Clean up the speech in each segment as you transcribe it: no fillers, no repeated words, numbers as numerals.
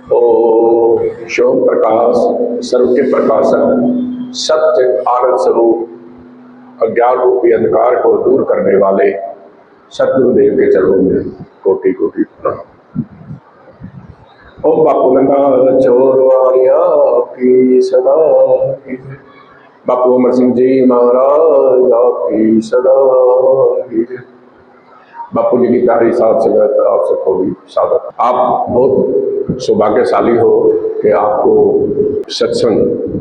ओम शिव प्रकाश सर्व के प्रकाशक सत्य आनंद स्वरूप अज्ञान रूपी अंधकार को दूर करने वाले सतगुरुदेव के चरणों में कोटि कोटि प्रणाम। ओम बापू गंगा चोर वारिया की सदा, बापू अमर सिंह जी महाराज की सदा, बापू जी की प्यारी साथ संगत आप सबको भी स्वागत। आप बहुत सौभाग्यशाली हो कि आपको सत्संग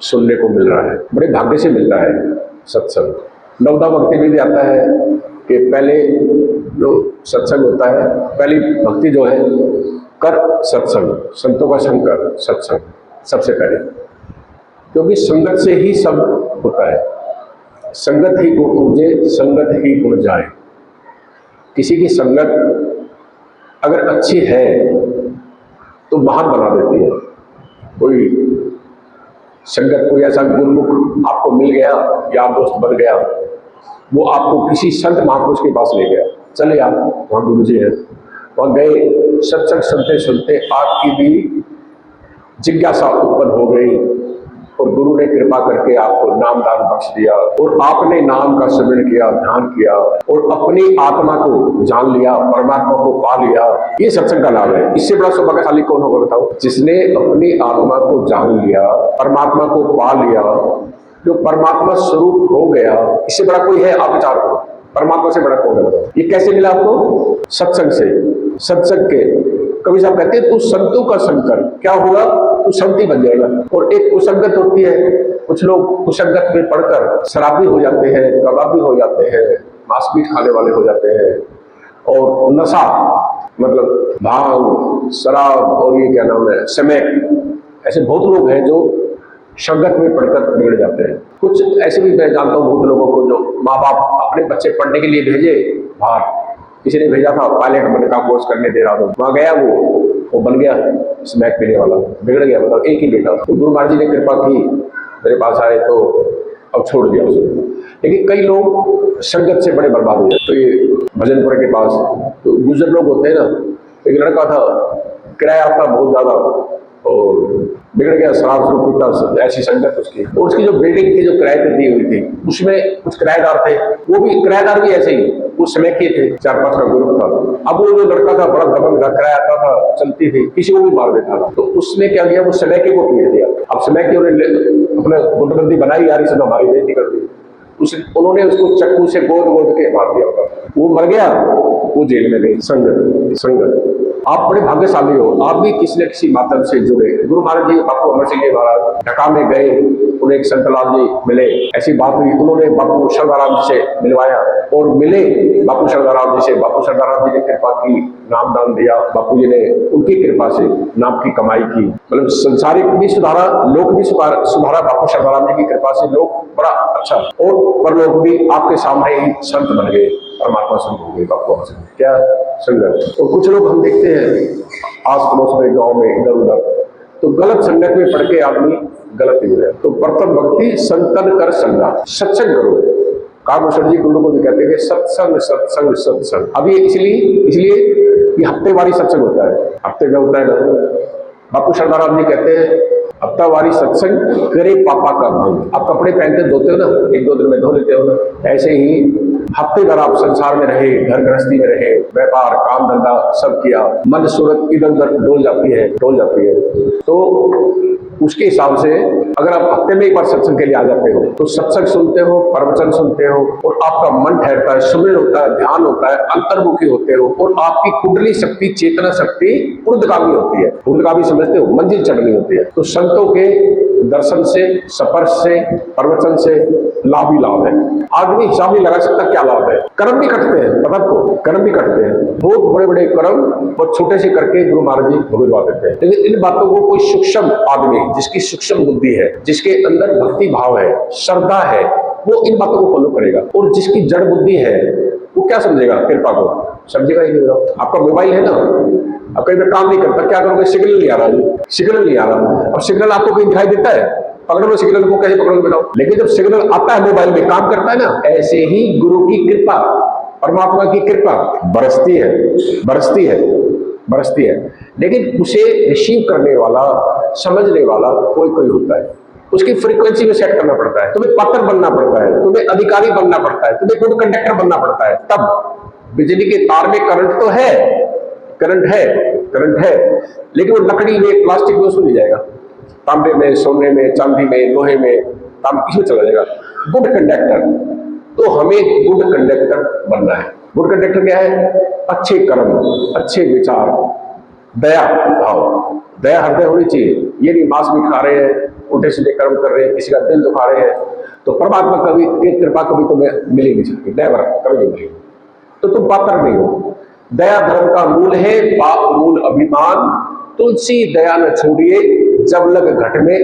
सुनने को मिल रहा है, बड़े भाग्य से मिलता है सत्संग। नवदा भक्ति में भी आता है कि पहले जो सत्संग होता है, पहली भक्ति जो है कर सत्संग, संतों का संग कर सत्संग सबसे पहले, क्योंकि संगत से ही सब होता है। संगत ही गुण उपजे, संगत ही गुण जाए। किसी की संगत अगर अच्छी है तो महान बना देती है। कोई संगत, कोई ऐसा गुरुमुख आपको मिल गया, यार दोस्त बन गया, वो आपको किसी संत महापुरुष के पास ले गया, चले आप वहाँ गुरु जी हैं, वहाँ गए, सत्संग सुनते सुनते आपकी भी जिज्ञासा उत्पन्न हो गई और गुरु ने कृपा करके आपको नामदान बख्श दिया और आपने नाम का स्मरण किया, ध्यान किया और अपनी आत्मा को जान लिया, परमात्मा को पा लिया। ये सत्संग का लाभ है। इससे बड़ा सौभाग्यशाली कौन होगा बताओ? जिसने अपनी आत्मा को जान लिया, परमात्मा को पा लिया, जो परमात्मा स्वरूप हो गया। इससे बड़ा कोई है? आप विचार करो, परमात्मा से बड़ा कौन है बताओ? ये कैसे मिला आपको? सत्संग से। सत्संग के कभी साहब कहते हैं तू संतों का संग कर, क्या हुआ? तू संती बन जाएगा। और एक कुसंगत होती है, कुछ लोग कुसंगत में पढ़कर शराबी हो जाते हैं, कबाबी हो जाते हैं, मांस मीट खाने वाले हो जाते हैं, और नशा मतलब भांग, शराब और ये क्या नाम है, स्मैक, ऐसे बहुत लोग हैं जो संगत में पढ़कर बिगड़ जाते हैं। कुछ ऐसे भी मैं जानता हूँ बहुत लोगों को, जो माँ बाप अपने बच्चे पढ़ने के लिए भेजे बाहर, किसी ने भेजा था पायलट बनने का कोर्स करने दे रहा था, वहाँ गया वो बन गया स्मैक पीने वाला, बिगड़ गया। बताओ, एक ही बेटा। तो गुरु महाराज जी ने कृपा की, मेरे पास आए तो अब छोड़ दिया उसे। लेकिन कई लोग संगत से बड़े बर्बाद हो जाते। तो ये भजनपुर के पास तो गुजर लोग होते हैं ना, एक लड़का था, किराया था बहुत ज्यादा और बिगड़ गया, शराब शुरू पीता, ऐसी संगत उसकी। और उसकी जो बिल्डिंग थी, जो किराए पर दी हुई थी, उसमें कुछ किराएदार थे, वो भी किराएदार भी ऐसे ही उस समय के थे, 4-5 का ग्रुप था। अब वो जो लड़का था बड़ा दबंग था, किराया आता था, चलती थी, किसी को भी मार देता था। तो उसने क्या किया, वो समय के को पीट दिया। अब समय के अपने गुटबंदी बनाई, यार इसने हमारी बेइज्जती कर दी। उन्होंने उसको चक्कू से गोद के मार दिया। वो मर गया, वो जेल में गई। संगत आप बड़े भाग्यशाली हो, आप भी किसी न किसी माध्यम से जुड़े। गुरु महाराज जी बापू अमर सिंह जी महाराज ढाका में गए, उन्हें एक संतलाल जी मिले, ऐसी बात हुई, उन्होंने बापू शर्माराम जी से मिलवाया और मिले बापू शर्माराम जी से। बापू शर्माराम जी ने कृपा की, नाम दान दिया, बापू जी ने उनकी कृपा से नाम की कमाई की, मतलब संसारिक भी सुधारा, लोक भी सुधारा। बापू शर्माराम जी की कृपा से लोग बड़ा अच्छा, और परलोक भी आपके सामने ही संत बन गए, परमात्मा संत हो गए। बापू क्या संगत। और कुछ लोग हम देखते हैं आस पड़ोस में, गाँव में, इधर उधर, तो गलत संगत में पढ़ के आदमी गलत ही हो जाए। तो प्रथम भक्ति संतन कर संगा, सत्संग करो। कागभूषण जी गुरु को भी कहते हैं सत्संग सत्संग सत्संग। अभी इसलिए ये हफ्तेवारी सत्संग होता है, हफ्ते में होता है ना। बापू शर्माराम जी कहते हैं हफ्तावारी सत्संग करे पापा का भंग। आप कपड़े पहनते धोते हो ना, 1-2 दिन में धो लेते हो ना, ऐसे ही हफ्ते भर आप संसार में रहे, घर गृहस्थी में रहे, व्यापार काम धंधा सब किया, मन सूरत इधर उधर डोल जाती है। तो उसके हिसाब से अगर आप हफ्ते में एक बार सत्संग के लिए आ जाते हो, तो सत्संग सुनते हो, प्रवचन सुनते हो, और आपका मन ठहरता है, सुमिरन होता है, ध्यान होता है, अंतर्मुखी होते हो, और आपकी कुंडली शक्ति, चेतना शक्ति ऊर्ध्वगामी होती है। ऊर्ध्वगामी समझते हो, मंजिल चढ़नी होती है। तो संतों के दर्शन से, स्पर्श से, प्रवचन से लाभ ही लाभ है। आदमी हिसाब नहीं लगा सकता क्या लाभ है। कर्म भी कटते हैं, पता को कर्म भी कटते हैं, बहुत बड़े बड़े कर्म बहुत छोटे से करके गुरु महाराज जी भुगतवा देते हैं। लेकिन इन बातों को कोई सूक्ष्म आदमी, जिसकी सूक्ष्म बुद्धि है, जिसके अंदर भक्ति भाव है, श्रद्धा है, वो इन बातों को फॉलो करेगा। और जिसकी जड़ बुद्धि है, वो क्या समझेगा? कृपा को समझेगा ही नहीं। आपका मोबाइल है ना, अब कहीं काम नहीं करता, क्या करोगे? सिग्नल नहीं आ रहा, सिग्नल नहीं आ रहा। अब सिग्नल आपको कहीं दिखाई देता है? पकड़ लो सिग्नल को, कैसे पकड़ोगे बताओ? लेकिन जब सिग्नल आता है मोबाइल में, काम करता है ना। ऐसे ही गुरु की कृपा, परमात्मा की कृपा बरसती है बरसती है, लेकिन उसे रिसीव करने वाला, समझने वाला कोई कोई होता है। उसकी फ्रीक्वेंसी में सेट करना पड़ता है। तुम्हें पात्र बनना पड़ता है, तुम्हें अधिकारी बनना पड़ता है, तुम्हें गुड कंडक्टर बनना पड़ता है। तब बिजली के तार में करंट तो है, करंट है, लेकिन वो लकड़ी में, प्लास्टिक में उसमें नहीं जाएगा। तांबे में, सोने में, चांदी में, लोहे में, इसमें चला जाएगा। गुड कंडक्टर, तो हमें गुड कंडक्टर बनना है। गुड कंडक्टर क्या है? अच्छे कर्म, अच्छे विचार, दया भाव, दया हृदय होनी चाहिए। ये नहीं मांस मीट खा रहे हैं, उल्टे सीधे कर्म कर रहे हैं, किसी का दिल दुखा रहे हैं, तो परमात्मा कभी की कृपा कभी तुम्हें मिल ही नहीं सकती, नेवर, कभी नहीं मिलेगी। तो तुम पात्र नहीं हो। दया धर्म का मूल है, पाप मूल अभिमान। तुलसी दया न छोड़िए, जब लग घट में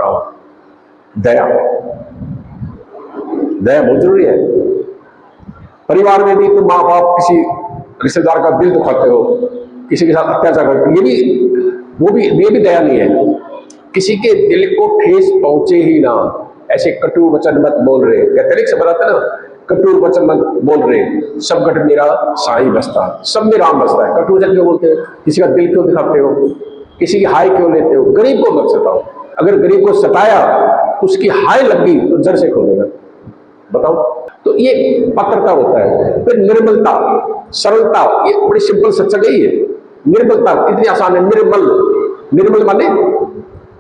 रहो। दया बहुत जरूरी है। परिवार में भी तुम माँ बाप किसी रिश्तेदार का दिल दुखाते हो, किसी के साथ अत्याचार करते हो, ये भी दया नहीं है। किसी के दिल को ठेस पहुंचे ही ना, ऐसे कटु वचन मत बोल रहे, कहते से बताते ना, कटु वचन मत बोल रहे, सब घट मेरा साईं बसता, सब में राम बसता है। कटु वचन क्यों बोलते हैं? किसी का दिल क्यों दिखाते हो? किसी की हाय क्यों लेते हो? गरीब को मत सताओ। अगर गरीब को सताया, उसकी हाय लग गई तो जड़ से खोलेगा। बताओ, तो ये पात्रता होता है। फिर निर्मलता, सरलता, ये बड़ी सिंपल सच्चाई यही है। निर्मलता कितनी आसान है। निर्मल माने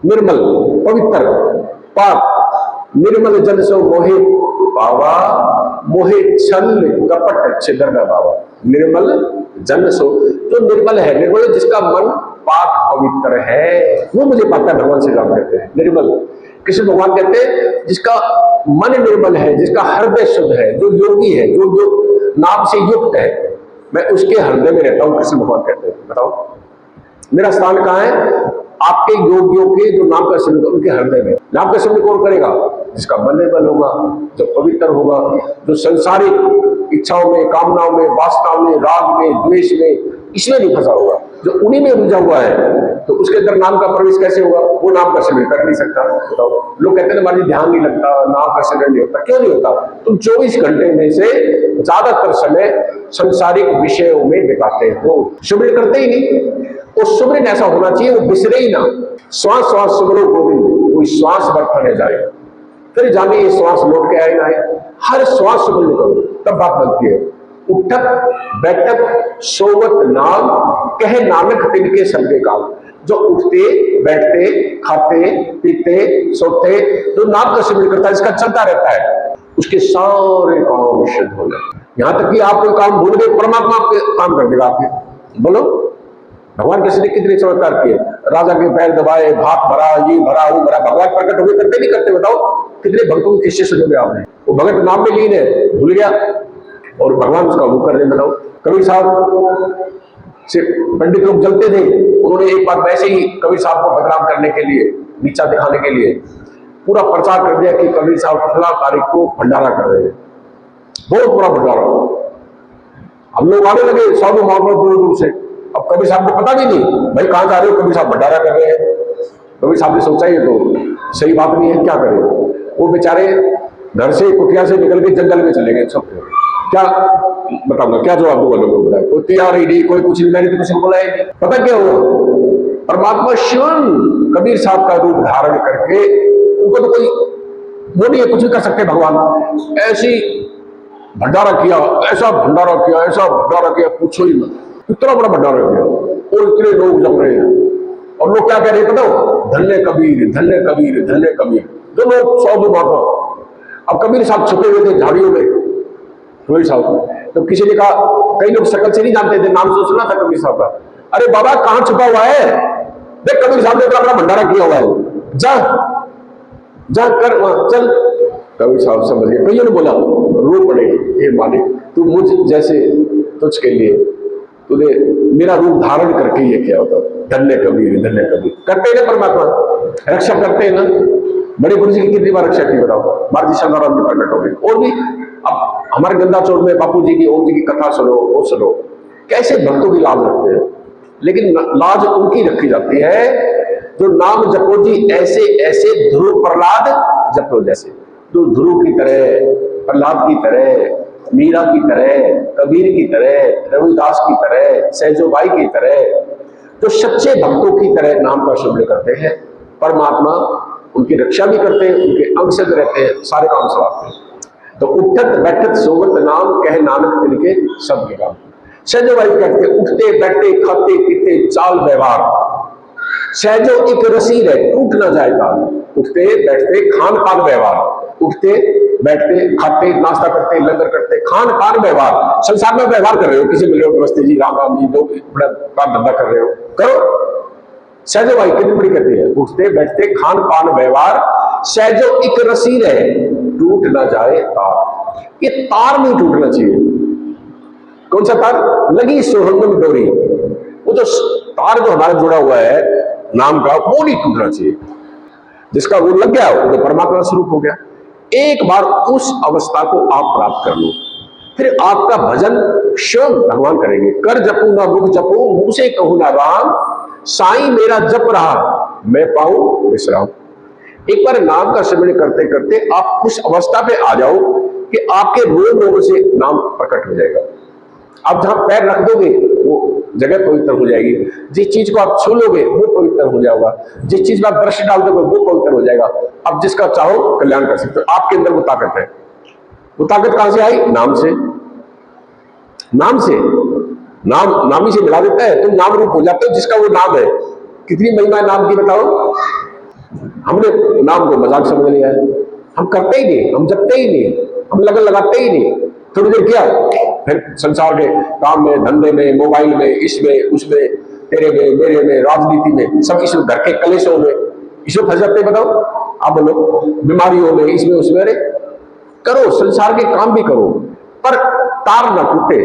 निर्मल, पवित्र, पाक। निर्मल जन सो मोहे पावा, मोहे छल कपट छिद्र न बाबा। निर्मल जन सो, जो निर्मल है, निर्मल जिसका मन पाक पवित्र है, वो मुझे पाता है, भगवान श्री राम कहते हैं निर्मल। कृष्ण भगवान कहते हैं जिसका मन निर्मल है, जिसका हृदय शुद्ध है, जो योगी है, जो नाम से युक्त है, मैं उसके हृदय में रहता हूं, कृष्ण भगवान कहते हैं। बताओ मेरा स्थान कहां है? आपके योगियों के जो नाम का सिमरन उनके हृदय में। नाम का सिमरन कौन करेगा? जिसका मन निर्मल होगा, जो पवित्र होगा, जो संसारिक इच्छाओं में, कामनाओं में, वासनाओं में, राग में, द्वेष में, इसमें नहीं फंसा होगा, जो उन्हीं में उलझा हुआ है, तो उसके अंदर नाम का प्रवेश कैसे होगा? वो नाम का सिमरन कर नहीं सकता। बताओ, लोग कहते हैं हमारे ध्यान नहीं लगता, नाम का सिमरन नहीं होता। क्यों नहीं होता? तुम 24 घंटे में से ज्यादातर समय संसारिक विषयों में बिताते हो, सिमरन करते ही नहीं। वो सिमरन ऐसा होना चाहिए, वो बिसरे ही ना। श्वास श्वास सिमरो गोविंद, कोई श्वास बरतने जाए, फिर जाने ये श्वास लौट के आए ना आए। हर श्वास सिमरन करो, तब बात बनती है। उठक बैठक सोवत नाम, कहे नानक तिनके सबके काम। जो उठते बैठते खाते पीते सोते, जो नाम का सिमरन करता है, इसका चलता रहता है, उसके सारे काम सिद्ध हो जाए। यहां तक कि आप कोई काम भूल गए, परमात्मा आपके काम कर देगा आपके। बोलो, भगवान कृष्ण ने कितने चमत्कार किए। राजा के पैर दबाए, भात भरा, ये भरा, वो भरा, भगवान प्रकट हुए, करते नहीं करते? बताओ कितने भक्तों के किस्से सुनोगे आपने। वो भगत नाम में लीन है, भूल गया, और भगवान उसका वो कर दे। बताओ, कबीर साहब से पंडित लोग जलते थे, उन्होंने एक बार वैसे ही कबीर साहब को बदनाम करने के लिए, नीचा दिखाने के लिए पूरा प्रचार कर दिया कि कबीर साहब फला तारीख को भंडारा कर रहे हैं। बहुत बड़ा भंडारा। हम लोग आने लगे साधु महात्मा दूर दूर से। अब कबीर साहब को पता भी नहीं, भाई कहां जा रहे हो? कबीर साहब भंडारा कर रहे हैं। कबीर साहब ने सोचा ये तो सही बात नहीं है, क्या करें? वो बेचारे घर से, कुटिया से निकल के जंगल में चले गए। सब क्या बताऊंगा, क्या जवाब दूंगा लोगों को? कोई तैयार ही नहीं, कोई कुछ नहीं, मैंने तो कुछ बोला ही नहीं। पता क्या हुआ? परमात्मा शिवन कबीर साहब का रूप धारण करके, उनको तो कोई वो नहीं है, कुछ भी कर सकते भगवान। ऐसी भंडारा किया, ऐसा भंडारा किया, ऐसा भंडारा किया, पूछो ही मत। इतना बड़ा भंडारा किया और इतने लोग जम रहे हैं, और लोग क्या कह रहे हैं पता हो? धन्य कबीर, धन्य कबीर, धन्य कबीर। जो लोग साधु महात्मा। अब कबीर साहब छुपे हुए थे झाड़ियों में, कबीर साहब। तो किसी ने कहा, कई लोग शकल से नहीं जानते थे, नाम से सुना था कबीर साहब का। अरे बाबा कहां छुपा हुआ है? देख कबीर साहब ने अपना भंडारा किया हुआ है, जा जा कर वहां चल। कबीर साहब समझ गए। कईयों ने बोला, रो पड़े, हे मालिक तू मुझ जैसे तुझ के लिए तूने मेरा रूप धारण करके ये किया होता। धन्य कबीर, धन्य कबीर। करते हैं ना परमात्मा, रक्षा करते हैं ना। बड़े गुरु जी की कितनी बार रक्षा की बताओ? मार्जी शानदाराम जी प्रकट हो गए। और भी अब हमारे गंगा चौक में बापू जी की, ओम जी की कथा सुनो, वो सुनो, कैसे भक्तों की लाज रखते हैं। लेकिन लाज उनकी रखी जाती है जो नाम जपो जी ऐसे ऐसे, ध्रुव प्रहलाद जपो जैसे। जो ध्रुव की तरह, प्रहलाद की तरह, मीरा की तरह, कबीर की तरह, रविदास की तरह, सहजोबाई की तरह, जो सच्चे भक्तों की तरह नाम का सिमरन करते हैं, परमात्मा उनकी रक्षा भी करते हैं, उनके अंग से रहते हैं, सारे काम सवारते हैं। तो उठत बैठत सोवत नाम कहे नानक तिल के सब के काम। सहजो भाई कहते उठते बैठते खाते पीते चाल व्यवहार, सहजो एक रसीद है टूट ना जाएगा। उठते बैठते खान पान व्यवहार, उठते बैठते खाते नाश्ता करते लंगर करते खान पान व्यवहार, संसार में व्यवहार कर रहे हो, किसी मिल रहे हो नमस्ते जी राम राम जी, जो भी बड़ा काम धंधा कर रहे हो करो। सहजो भाई कितनी बड़ी कहती है, उठते बैठते खान पान व्यवहार, सहजो एक रसीद है टूट ना जाए तार। ये तार नहीं टूटना चाहिए। कौन सा तार? लगी सोहंग में डोरी, वो जो तार जो हमारा जुड़ा हुआ है नाम का, वो नहीं टूटना चाहिए। जिसका वो लग गया वो तो परमात्मा स्वरूप हो गया। एक बार उस अवस्था को आप प्राप्त कर लो, फिर आपका भजन स्वयं भगवान करेंगे। कर जपू ना मुख जपू, मुंह से कहूं ना राम, साईं मेरा जप रहा मैं पाऊं विश्राम। एक बार नाम का सिमरन करते करते आप उस अवस्था पे आ जाओ कि आपके रोम रोम से नाम प्रकट हो जाएगा। आप जहां पैर रख दोगे वो जगह पवित्र हो जाएगी, जिस चीज को आप छू लोगे वो पवित्र हो जाएगा, जिस चीज में आप दृष्टि डाल दोगे वो पवित्र हो जाएगा। अब जिसका चाहो कल्याण कर सकते हो। आपके अंदर वो ताकत है। वो ताकत कहां से आई? नाम से। नाम से, नाम ही से मिला देता है, तुम नाम रूप हो जाते हो जिसका वो नाम है। कितनी महिमा है नाम की बताओ। हमने नाम को मजाक समझ लिया है, हम करते ही नहीं, हम जपते ही नहीं, हम लगन लगाते ही नहीं। थोड़ी देर किया फिर संसार के काम में, धंधे में, मोबाइल में, इसमें उसमें, तेरे में मेरे में, राजनीति में, सब इसमें, घर के कलेशों में, इसमें फंस जाते। बताओ आप बोलो, बीमारियों में, इसमें उसमें। अरे करो, संसार के काम भी करो, पर तार ना टूटे।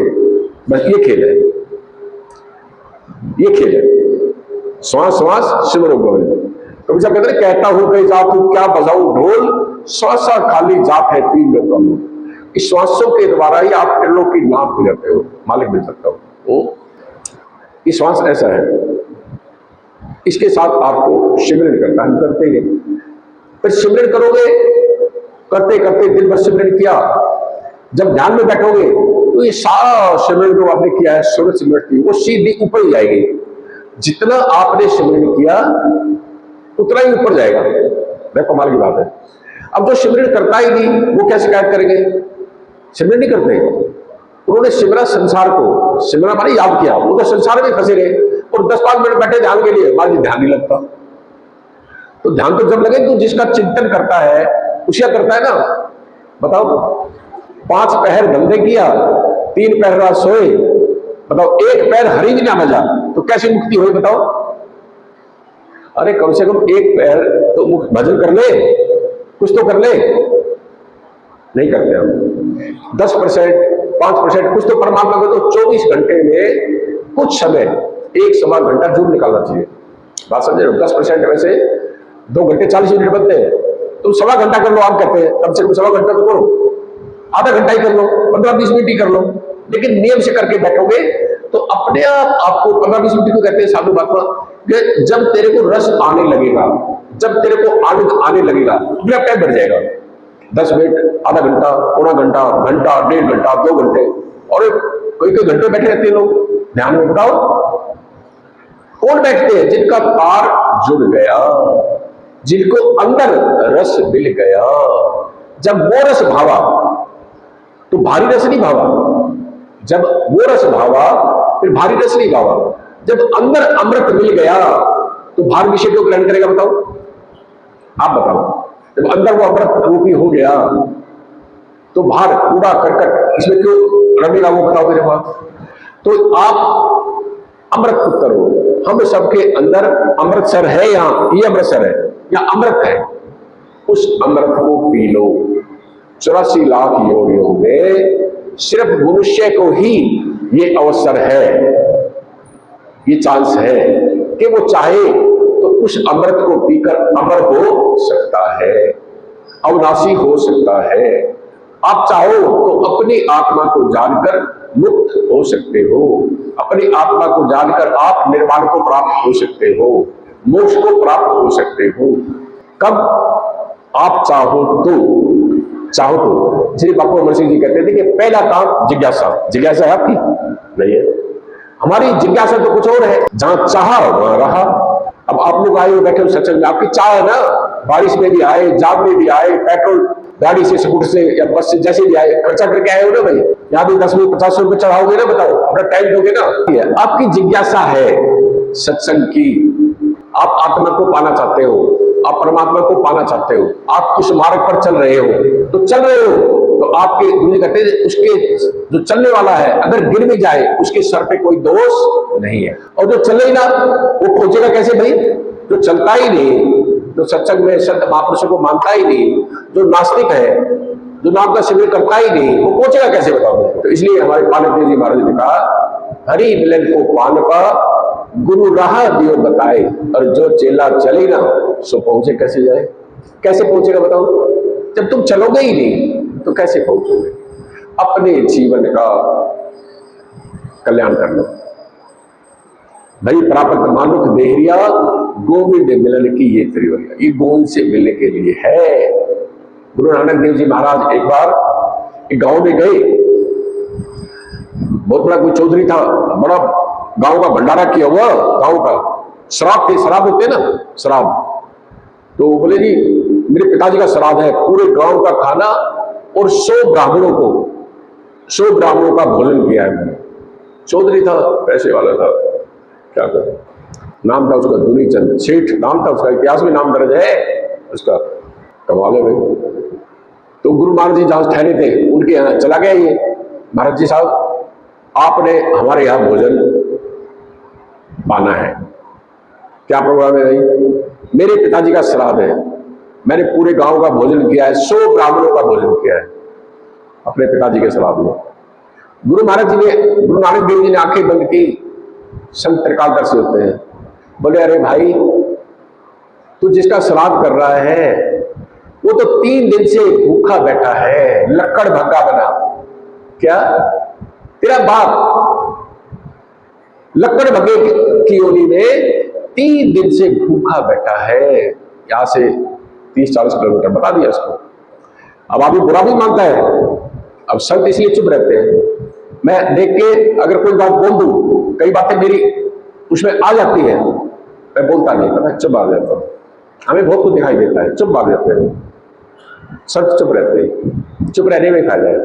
बस ये खेल है, ये खेल है। श्वास श्वास सिमरो गोविंद। कभी सब कहते कहता हूं कहीं जात क्या बजाऊं ढोल, श्वासा खाली जात है तीन लोग का। इस श्वासों के द्वारा ही आप त्रिलोक की नाम हो जाते हो, मालिक मिल सकता हो। ये श्वास ऐसा है, इसके साथ आपको सिमरन करना, हम करते ही नहीं। फिर सिमरन करोगे, करते करते दिन भर सिमरन किया, जब ध्यान में बैठोगे तो ये सारा सिमरन जो आपने किया है, सूर्य सिमरन वो सीधी ऊपर ही जाएगी। जितना आपने सिमरन किया उतना ही ऊपर जाएगा। देखो कमाल की बात है। अब जो सिमरन करता ही नहीं वो क्या शिकायत करेंगे? सिमरन नहीं करते, उन्होंने सिमरा संसार को, सिमरा माने याद किया, वो तो संसार में फंसे रहे और 10-5 मिनट बैठे ध्यान के लिए, मान ध्यान नहीं लगता। तो ध्यान तो जब लगे तो जिसका चिंतन करता है उसे करता है ना। बताओ 5 पहर धंधे किया, 3 पहर रात सोए, बताओ एक पैर हरी भी ना मजा तो कैसे मुक्ति हुई बताओ? अरे कम से कम एक पैर तो भजन कर ले, कुछ तो कर ले। नहीं करते हम। 10%, 5% कुछ तो परमात्मा को तो 24 घंटे में कुछ समय 1-1.25 घंटा जरूर निकालना चाहिए। बात समझे? 10% वैसे 2 घंटे 40 मिनट बनते हैं, तुम 1.25 घंटा कर लो। आप कहते हैं कम से कम 1.25 घंटा तो करो, आधा घंटा ही कर लो, 15-20 मिनट ही कर लो, लेकिन नियम से करके बैठोगे तो अपने आप आपको 15-20 मिनट को कहते हैं साधु महात्मा, जब तेरे को रस आने लगेगा, जब तेरे को आनंद आने लगेगा, अपने आप टाइम बढ़ जाएगा। 10 मिनट, आधा घंटा, पौना घंटा, घंटा, 1.5 घंटा, 2 घंटे, और कोई घंटे बैठे रहते हैं लोग ध्यान में। बताओ कौन बैठते हैं? जिनका तार जुड़ गया, जिनको अंदर रस मिल गया। जब वो रस भावा तो भारी रस नहीं भावा, जब वो रस भावा फिर भारी रस नहीं भावा। जब अंदर अमृत मिल गया तो भार विषय क्यों ग्रहण करेगा? बताओ, आप बताओ। जब अंदर वो अमृत रूपी हो गया तो भार कूड़ा करकट इसमें क्यों रमेगा? वो बताओ मेरे पास। तो आप अमृत पुत्र हो, हम सबके अंदर अमृतसर है, यहाँ ये अमृतसर है या अमृत है, उस अमृत को पी लो। 84 लाख योनियों में सिर्फ मनुष्य को ही ये अवसर है, ये चांस है कि वो चाहे तो उस अमृत को पीकर अमर हो सकता है, अविनाशी हो सकता है। आप चाहो तो अपनी आत्मा को जानकर मुक्त हो सकते हो, अपनी आत्मा को जानकर आप निर्वाण को प्राप्त हो सकते हो, मोक्ष को प्राप्त हो सकते हो। कब? आप चाहो तो। चाहो तो श्री बापू अमर सिंह जी कहते थे कि पहला काम जिज्ञासा। जिज्ञासा है आपकी? नहीं है। हमारी जिज्ञासा तो कुछ और है, जहां चाहा वहां रहा। अब आप लोग आए हो, बैठे हो सत्संग में, आपकी चाह है ना, बारिश में भी आए, जाग में भी आए, पेट्रोल गाड़ी से, स्कूटर से या बस से जैसे भी आए, खर्चा करके आए हो ना भाई। यहाँ भी 10 50 रुपए चढ़ाओगे ना, बताओ, अपना टाइम दोगे ना। आपकी जिज्ञासा है सत्संग की, आप आत्मा को पाना चाहते हो, आप परमात्मा को पाना चाहते हो, आप उस मार्ग पर चल रहे हो, तो चल रहे हो तो आपके मुझे कहते हैं उसके जो चलने वाला है अगर गिर भी जाए उसके सर पे कोई दोष नहीं है। और जो चले ही ना वो पहुंचेगा कैसे भाई? जो चलता ही नहीं, जो सत्संग में संत महापुरुषों को मानता ही नहीं, जो नास्तिक है, जो नाम का शिविर करता ही नहीं, वो पहुंचेगा कैसे बताओ? तो इसलिए हमारे पालक देव जी महाराज ने कहा, हरि मिलन को पान का गुरु राह दियो बताए, और जो चेला चले ना सो पहुंचे कैसे जाए? कैसे पहुंचेगा बताओ? जब तुम चलोगे ही नहीं तो कैसे पहुंचोगे? अपने जीवन का कल्याण कर लो भाई। प्राप्त मानुख देहरिया गोविंद मिलन की ये त्रिवरिया, ये गोविंद से मिलने के लिए है। गुरु नानक देव जी महाराज एक बार एक गांव में गए, बहुत बड़ा कोई चौधरी था, बड़ा गांव का भंडारा किया हुआ, गांव का श्राद्ध थे, श्राद्ध होते ना श्राद्ध, तो बोले जी मेरे पिताजी का श्राद्ध है, पूरे गांव का खाना और 100 ब्राह्मणों का भोजन किया है मैंने। चौधरी था, पैसे वाला था, क्या कर, नाम था उसका दुनीचंद सेठ, नाम था उसका, इतिहास में नाम दर्ज है उसका, कमाल है भाई। तो गुरु महाराज जी जहां ठहरे थे उनके यहाँ चला गया ये, महाराज जी साहब आपने हमारे यहाँ भोजन पाना है। क्या प्रोग्राम है भाई? मेरे पिताजी का श्राद्ध है, मैंने पूरे गांव का भोजन किया है, 100 ब्राह्मणों का भोजन किया है अपने पिताजी के श्राद्ध में। गुरु नानक देव जी ने आंखें बंद की, संत त्रिकालदर्शी होते हैं, बोले अरे भाई तू जिसका श्राद्ध कर रहा है वो तो 3 दिन से भूखा बैठा है, लक्कड़ भक्का बना। क्या? तेरा बाप लक्कड़ भगे की योनि में 3 दिन से भूखा बैठा है, यहां से 30-40 किलोमीटर, बता दिया इसको। अब आदमी बुरा भी मानता है, अब संत इसलिए चुप रहते हैं। मैं देख के अगर कोई बात बोल दूं, कई बातें मेरी उसमें आ जाती है, मैं बोलता नहीं, मैं चुप आ जाता हूं। हमें बहुत कुछ दिखाई देता है, चुप आ जाते हैं, संत चुप रहते हैं। चुप रहने में फायदा है,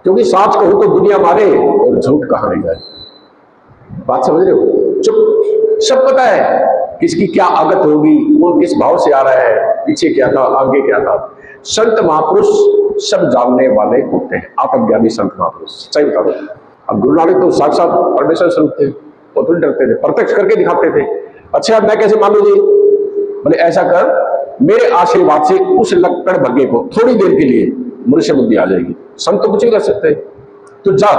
क्योंकि सच कहूं तो दुनिया मारे और झूठ कहां नहीं जाए। बात समझ रहे हो? चुप, सब पता है किसकी क्या आगत होगी, कौन किस भाव से आ रहा है, पीछे क्या था, आगे क्या था। संत महापुरुष सब जानने वाले होते हैं, आत्मज्ञानी संत महापुरुष, सही बता दो। अब गुरु नानक तो साक्षात परमेश्वर स्वरूप थे, वो तो डरते थे, प्रत्यक्ष करके दिखाते थे। अच्छा मैं कैसे मानू जी? बोले ऐसा कर, मेरे आशीर्वाद से उस लक्कड़ भग्गे को थोड़ी देर के लिए मनुष्य बुद्धि आ जाएगी। संत तो कुछ नहीं कर सकते, तो जा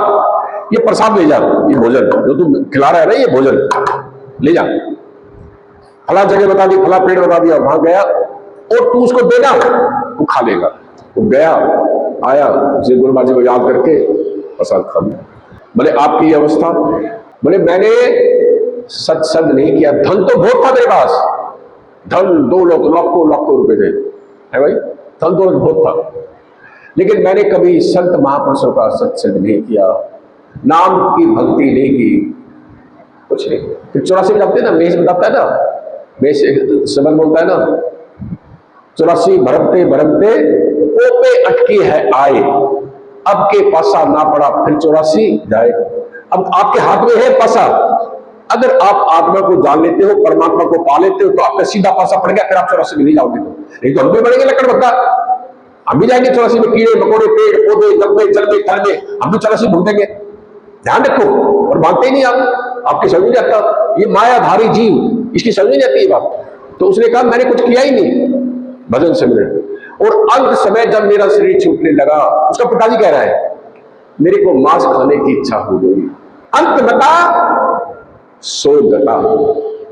ये प्रसाद ले जा, ये भोजन जो तू खिला रहा है ना, ये भोजन ले जा, फला जगह बता दी, फला पेड़ बता दिया, वहां गया और तू उसको देना, वो खा लेगा। वो गया, आया, उसे गुरु महाराज जी को याद करके प्रसाद खा लिया। बोले आपकी अवस्था? बोले मैंने सत्संग नहीं किया, धन तो बहुत था मेरे पास, धन 2 लाखों रुपए थे, है भाई, धन तो बहुत था, लेकिन मैंने कभी संत महापुरुषों का सत्संग नहीं किया, नाम की भक्ति नहीं की, कुछ नहीं। फिर 84 में जाते ना, मेष बताता है ना, मेष सबल बोलता है ना, 84 भरमते भरमते ओपे अटकी है आए, अब के पासा ना पड़ा फिर 84 जाए। अब आपके हाथ में है पासा, अगर आप आत्मा को जान लेते हो, परमात्मा को पा लेते हो, तो आपका सीधा पासा पड़ गया, फिर आप 84 में नहीं जाओगे। नहीं तो हम भी बढ़ेंगे लकड़ भक्का, हम भी जाएंगे 84 में, कीड़े मकोड़े पेड़ पौधे लंबे जल में थल में, हम भी 84 भुगतेंगे। ध्यान रखो, और मानते ही नहीं आप, आपकी समझ नहीं आता, ये मायाधारी जीव, इसकी समझ नहीं आती ये बात। तो उसने कहा मैंने कुछ किया ही नहीं भजन से मिले, और अंत समय जब मेरा शरीर छूटने लगा, उसका पिताजी कह रहा है मेरे को मांस खाने की इच्छा हो गई, अंत बता सो गता।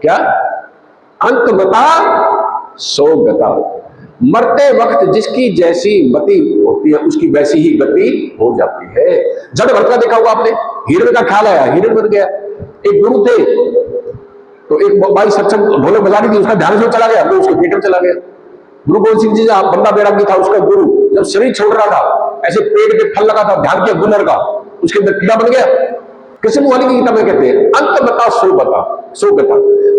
क्या? अंत बता सो गता, मरते वक्त जिसकी जैसी मति होती है उसकी वैसी ही गति हो जाती है। जड़ भरता देखा होगा आपने, हिरण का ख्याल आया, हिरण बन गया। एक गुरु थे, तो एक बाई सत्संग ढोलक बजा रही थी, उसका ध्यान से चला गया, वो उसके पेट में चला गया। गुरु गोविंद सिंह जी का बंदा बैरागी था, उसका गुरु जब शरीर छोड़ रहा था, ऐसे पेट पे फल लगा था, ध्यान किया गुनर का, उसके अंदर कीड़ा बन गया, कृष्ण मोहन की गीता में कहते हैं अंत बता सो बता सो बता,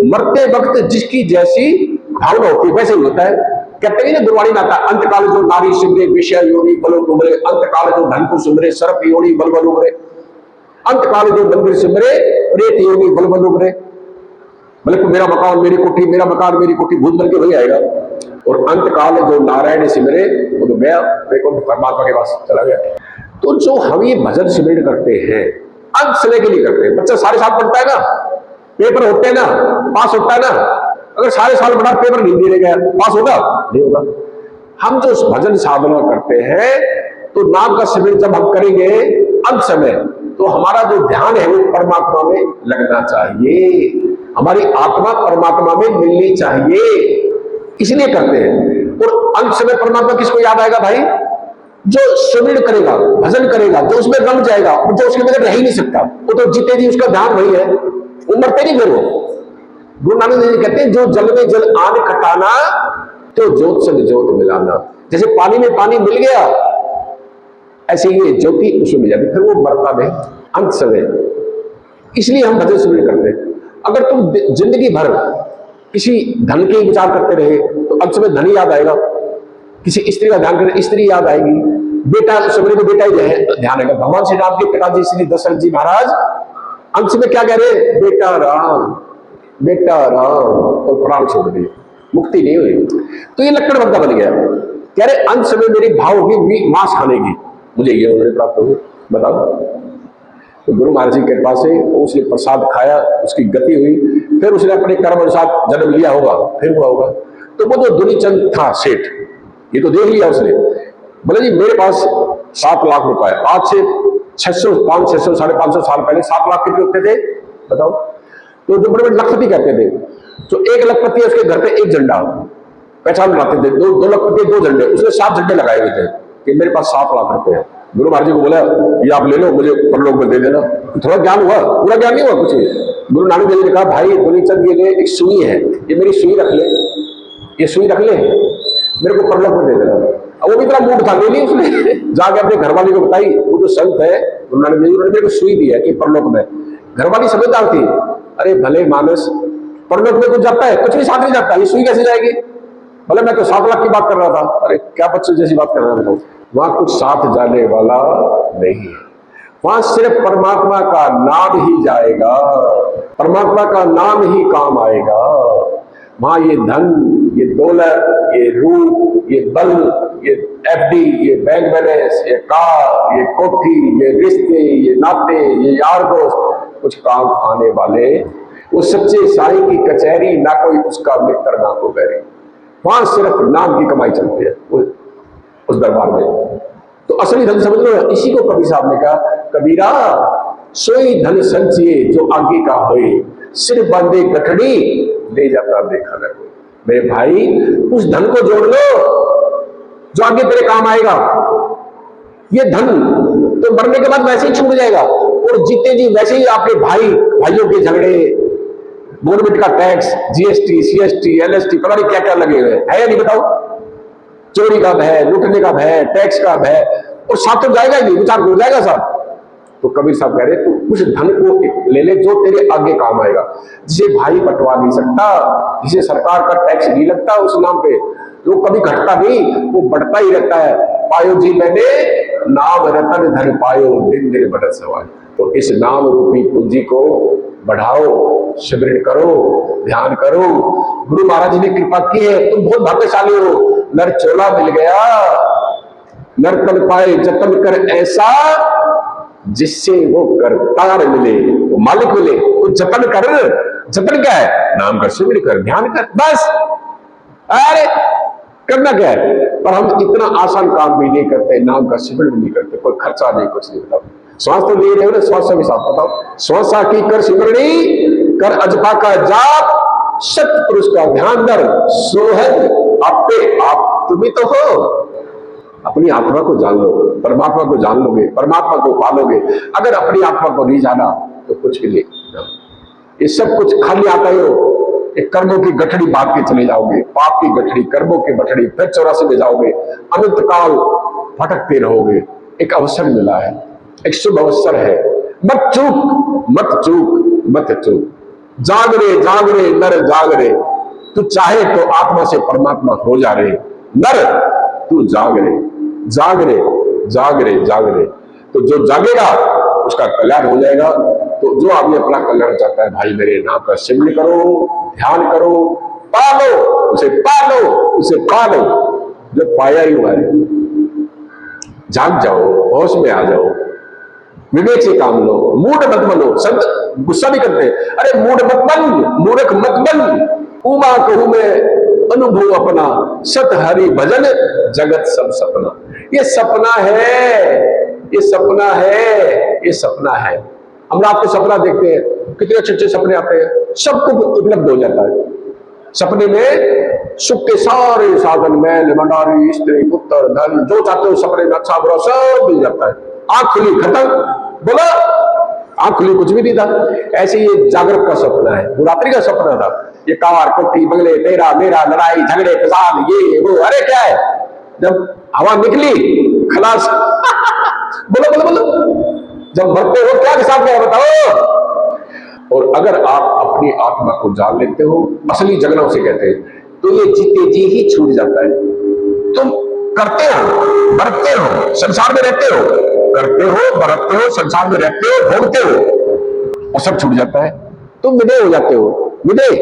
मरते वक्त जिसकी जैसी भावना होती है वैसे ही होता है। कहते हैं ना गुरुवाणी में आता, अंत काल जो नारी सिमरे विषय योनि बल उमरे, अंत काल जो धन को सिमरे सर्प योनि बल बल उमरे, अंत काल जो मंदिर सिमरे प्रेत योनि बल बल उमरे। मतलब मेरा मकान मेरी कोठी, मेरा मकान मेरी कोठी भूत बन के हो जाएगा। और अंत काल जो नारायण सिमरे वो तो गया वैकुंठ परमात्मा के पास चला गया। तो जो हम ये भजन सिमरन करते हैं अंत समय के लिए करते हैं। बच्चा सारे साल पढ़ता है ना, पेपर होते हैं ना, पास होता है ना, अगर सारे साल बड़ा पेपर नहीं दे गया पास होगा नहीं होगा। हम जो भजन साधना करते हैं तो नाम का सिमरन जब हम करेंगे अंत समय, तो हमारा जो ध्यान है वो परमात्मा में लगना चाहिए, हमारी आत्मा परमात्मा में मिलनी चाहिए, इसलिए करते हैं। और अंत समय परमात्मा किसको याद आएगा भाई? जो सिमरन करेगा, भजन करेगा, जो उसमें रम जाएगा, जो उसके बगैर रह ही नहीं सकता, वो तो जीते जी उसका ध्यान वही है, वो मरते नहीं। फिर वो गुरु नानक देव जी कहते हैं जो जल में जल आन खटाना तो ज्योत संग ज्योत मिलाना। जैसे पानी में पानी मिल गया ऐसे ही ज्योति उसमें मिल जाती, फिर वो मरता नहीं अंत समय। इसलिए हम भजन सिमरन करते हैं। अगर तुम जिंदगी भर किसी धन के विचार करते रहे तो अंत समय धन ही याद आएगा, किसी स्त्री का ध्यान करें स्त्री याद आएगी, बेटा सिमरन में बेटा ही ध्यान आएगा। भगवान श्री राम के पिताजी श्री दशरथ जी महाराज अंत में क्या कह रहे? बेटा राम बेटा राम, और प्राण छोड़ दिए, मुक्ति नहीं हुई। तो ये लक्कड़ बंदा बन गया, कह रहे अंत समय मेरी भाव होगी मांस खाने की, मुझे ये उन्होंने प्राप्त होगी। बताओ, तो गुरु महाराज की कृपा से उसने प्रसाद खाया, उसकी गति हुई, फिर उसने अपने कर्म अनुसार जन्म लिया होगा, फिर हुआ होगा। तो वो जो दुनीचंद था सेठ, ये तो देख लिया उसने, बोले जी मेरे पास 7 लाख रुपए, आज से 600 500 600 550 साल पहले 7 लाख कितने होते थे बताओ? तो जो बड़े बड़े लखपति कहते थे, तो 1 लखपति है उसके घर पे 1 झंडा पहचान बनाते थे, 2 लखपति 2 झंडे, उसने 7 झंडे लगाए हुए थे कि मेरे पास 7 लाख रुपए है। गुरु महाराज जी को बोला ये आप ले लो, मुझे परलोक में दे देना। थोड़ा ज्ञान हुआ, पूरा ज्ञान नहीं हुआ कुछ भी। गुरु नानक देव जी ने कहा भाई दुनीचंद ये एक सुई है, ये मेरी सुई रख ले, ये सुई रख ले, मेरे को परलोक में दे देना। अब वो भी इतना मूड था, ले ली उसने जाके अपने घरवाली को बताई। वो जो संत है गुरु नानक देव जी, उन्होंने मेरे को सुई दी है कि परलोक में। घरवाली समझदार थी, अरे भले मानस परलोक में कुछ जाता है, कुछ भी साथ नहीं जाता, ये सुई कैसे जाएगी? भले मैं तो 7 लाख की बात कर रहा था। अरे क्या बच्चे जैसी बात कर रहा है, वहां कुछ साथ जाने वाला नहीं है, वहां सिर्फ परमात्मा का नाम ही जाएगा, परमात्मा का नाम ही काम आएगा। वहां ये धन, ये दौलत, ये रूप, ये बल, ये एफडी, ये बैंक बैलेंस, ये कार, ये कोठी, ये रिश्ते, ये नाते, ये यार दोस्त कुछ काम आने वाले, वो सच्चे साईं की कचहरी, ना कोई उसका मित्र ना कोई बैरी। वहां सिर्फ नाम की कमाई चलती है उस दरबार में। तो असली धन समझ लो, इसी को कबीर साहब ने कहा, कबीरा सोई धन संचिए जो आगे का होए, सिर बांधे गठड़ी ले जाता देखा न कोई। मेरे भाई उस धन को जोड़ लो जो आगे तेरे काम आएगा। ये धन तो मरने के बाद वैसे ही छूट जाएगा, और जीते जी वैसे ही आपके भाइयों के झगड़े, गवर्नमेंट का टैक्स, जीएसटी, सीएसटी, एलएसटी, पता नहीं क्या क्या लगे हुए है या नहीं बताओ? चोरी का भय, लूटने का भय, टैक्स का भय, और साथ तो जाएगा ही नहीं, विचार हो जाएगा साथ। तो कबीर साहब कह रहे तू उस धन को ले ले जो तेरे आगे काम आएगा, जिसे भाई बंटवा नहीं सकता, जिसे सरकार का टैक्स नहीं लगता उस नाम पे, जो कभी घटता नहीं, वो बढ़ता ही रहता है। पायो जी मैंने नाम रतन धन पायो, दिन दिन बढ़त सवाल। तो इस नाम रूपी पूंजी को बढ़ाओ, सिमरन करो, ध्यान करो। गुरु महाराज ने कृपा की है, तुम बहुत भाग्यशाली हो। नर चोला मिल गया, नर तन पाए जतन कर ऐसा, जिससे वो करतार मिले, वो मालिक मिले। तो जतन कर, जतन क्या है? नाम का सिमरन कर, ध्यान कर, बस। अरे करना क्या है? पर हम इतना आसान काम भी नहीं करते, नाम का सिमरन भी नहीं करते, कोई खर्चा नहीं, कुछ नहीं। बताओ श्वास तो ले रहे हो ना, श्वास से भी साथ बताओ, श्वासा की कर सिमरनी, कर अजपा का जाप, सतपुरुष का ध्यान धर, सोहद आपे आप तुम्ही तो हो। अपनी आत्मा को जान लो, परमात्मा को जान लोगे, परमात्मा को पालोगे। अगर अपनी आत्मा को नहीं जाना तो कुछ भी नहीं, ये सब कुछ खाली आता हो, एक कर्मों की गठड़ी बांध के चले जाओगे, पाप की गठड़ी, कर्मों की गठड़ी, फिर 84 में जाओगे, अनंत काल भटकते रहोगे। एक अवसर मिला है, एक शुभ अवसर है, मत चूक। मत चूक मत चूक। जाग रे नर जाग रे, तू चाहे तो आत्मा से परमात्मा हो जा रे। नर तू जाग रे जाग रे जाग रे जाग रे। तो जो जागेगा उसका कल्याण हो जाएगा। तो जो आदमी अपना कल्याण चाहता है, भाई मेरे नाम का सिमरण करो, ध्यान करो, पालो उसे, पालो उसे, पालो जो पाया ही हुआ है। जाग जाओ, होश में आ जाओ, विवेक से काम लो, मूड मत बनो। संत गुस्सा भी करते हैं, अरे मूड मत बन, मूर्ख मत बन। उमा कहूं मैं अनुभव अपना, सत हरि भजन जगत सब सपना। ये सपना है, ये सपना है, ये सपना है। हम रात को सपना देखते हैं, कितने अच्छे अच्छे सपने आते हैं, सबको उपलब्ध हो जाता है। सपने में सुख के सारे साधन, मैल मंडारी, स्त्री पुत्र धन, जो चाहते हो सपने में अच्छा बुरा सब मिल जाता है। आंख खुली खत्म, बोला आंख खुली कुछ भी नहीं था। ऐसे ये जागृत का सपना है, वो रात्रि का सपना था। ये कार कोठी बंगले तेरा मेरा, लड़ाई झगड़े फसाद ये वो, अरे क्या है। जब हवा निकली खलास बोलो बोलो बोलो, जब मरते हो क्या हिसाब में है बताओ। और अगर आप अपनी आत्मा को जान लेते हो, असली जगना उसे कहते हैं, तो ये जीते जी ही छूट जाता है। तुम करते हो, बरतते हो, संसार में रहते हो, करते हो, बरतते हो, संसार में रहते हो, भोगते हो, और सब छूट जाता है। तुम विदेह हो जाते हो, विदेह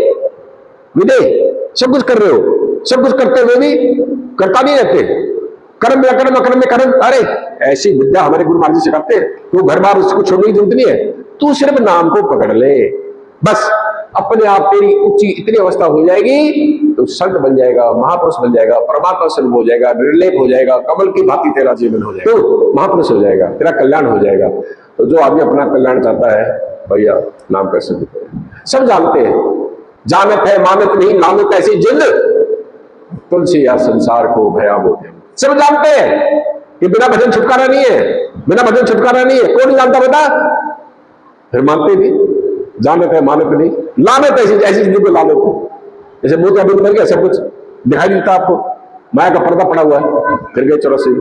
विदेह, सब कुछ कर रहे हो, सब कुछ करते हुए भी करता नहीं रहते। कर्म या कर्म, अकर्म में कर्म। अरे ऐसी विद्या हमारे गुरु महाराज जी सिखाते हैं, तो घर बार उसको छोड़ने की जरूरत नहीं है। तू सिर्फ नाम को पकड़ ले, बस अपने आप तेरी ऊंची इतनी अवस्था हो जाएगी, तो संत बन जाएगा, महापुरुष बन जाएगा, परमात्मा से हो जाएगा, निर्लेप हो जाएगा, कमल की भांति तेरा जीवन हो जाएगा, तो महापुरुष हो जाएगा, तेरा कल्याण हो जाएगा। तो जो आदमी अपना कल्याण चाहता है, भैया नाम कैसे देते हैं। सब जानते हैं, जानत है मानत नहीं, नानक ऐसी जिंद तुलसी या संसार को भयावह। सब जानते हैं कि बिना भजन छुटकारा नहीं है, बिना भजन छुटकारा नहीं है। कौन नहीं जानता बता, फिर मानते भी। जानत है मानत नहीं, लानत ऐसी ऐसी जिंदगी को लानत है। जैसे मुंह का बंद कर गया, सब कुछ दिखाई देता आपको, माया का पर्दा पड़ा हुआ है, फिर गए चौरासी।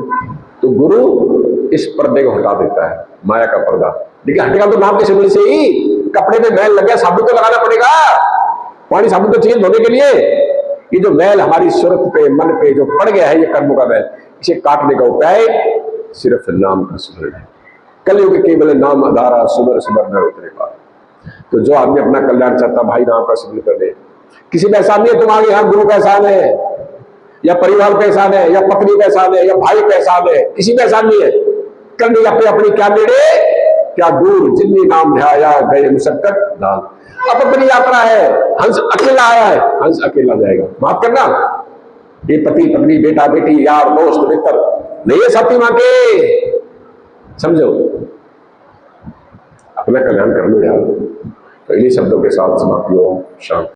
तो गुरु इस पर्दे को हटा देता है, माया का पर्दा। देखिए हटेगा तो नाम के सिमरन से ही। कपड़े में मैल लग गया, साबुन तो लगाना पड़ेगा, पानी साबुन तो चाहिए धोने के लिए। ये जो मैल हमारी सूरत पे, मन पे जो पड़ गया है, ये कर्मों का मैल, इसे काटने का उपाय सिर्फ नाम का स्मरण है। कलयुग केवल नाम आधारा, सुमर सुमर न उतरे पार। तो जो आदमी अपना कल्याण चाहता, भाई नाम का स्मरण कर ले। किसी का एहसान नहीं है तुम्हारे यहाँ, गुरु का एहसान है, या परिवार का एहसान है, या पत्नी का एहसान है, या भाई का एहसान है, किसी का एहसान नहीं है। करनी अपने अपनी क्या नेड़े क्या दूर, जिन्नी नाम ध्याया गए मुसक्कत दाल। अब अपनी यात्रा है, हंस अकेला आया है, हंस अकेला जाएगा। माफ करना, ये पति पत्नी बेटा बेटी यार दोस्त मित्र नहीं है साथी मां के, समझो। अपना कल्याण कर लो यार। तो इन्हीं शब्दों के साथ समाप्ति हो। शांति।